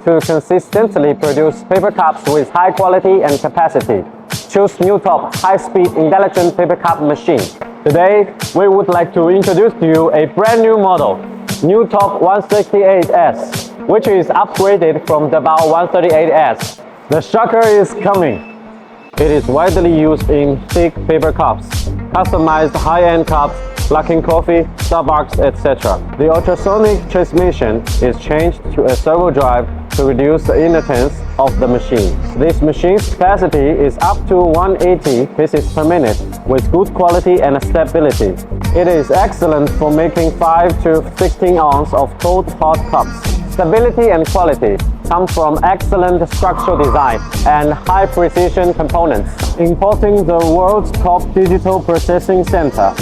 to consistently produce paper cups with high quality and capacity. Choose NEWTOP high-speed intelligent paper cup machine. Today, we would like to introduce to you a brand new model, NEWTOP-168S, which is upgraded from Debao 138S. The shocker is coming. It is widely used in thick paper cups, customized high-end cups, Luckin Coffee, Starbucks, etc. The ultrasonic transmission is changed to a servo drive to reduce the inertance of the machine. This machine's capacity is up to 180 pieces per minute with good quality and stability. It is excellent for making 5 to 16 ounce of cold hot cups. Stability and quality come from excellent structural design and high precision components. Importing the world's top digital processing center,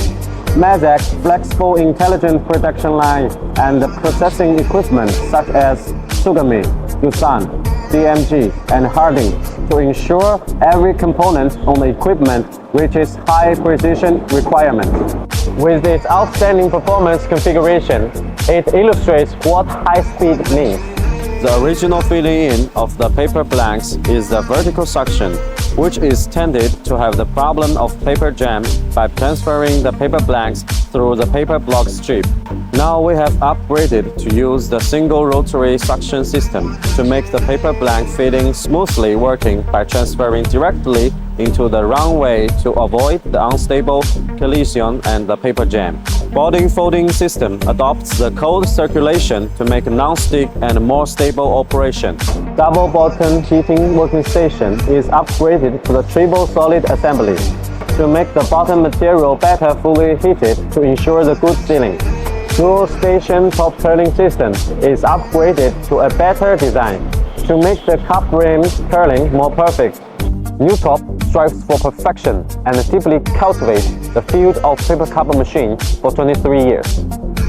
Mazak flexible intelligent production line and processing equipment such as Sugami, Yusan, DMG, and Harding to ensure every component on the equipment reaches high precision requirements. With its outstanding performance configuration, it illustrates what high speed means. The original filling in of the paper blanks is the vertical suction, which is tended to have the problem of paper jam by transferring the paper blanks through the paper block strip. Now we have upgraded to use the single rotary suction system to make the paper blank fitting smoothly working by transferring directly into the round way to avoid the unstable collision and the paper jam. Body folding system adopts the cold circulation to make non-stick and more stable operation. Double bottom heating working station is upgraded to the triple solid assembly to make the bottom material better fully heated to ensure the good sealing. Dual station top curling system is upgraded to a better design to make the cup rim curling more perfect. NEWTOP strives for perfection and deeply cultivates the field of paper cup machine for 23 years.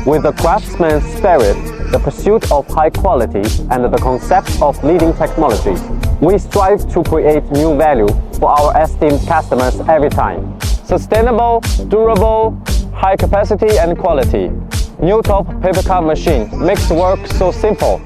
With the craftsman's spirit, the pursuit of high quality, and the concept of leading technology, we strive to create new value for our esteemed customers every time. Sustainable, durable, high capacity and quality. NEWTOP paper cup machine makes work so simple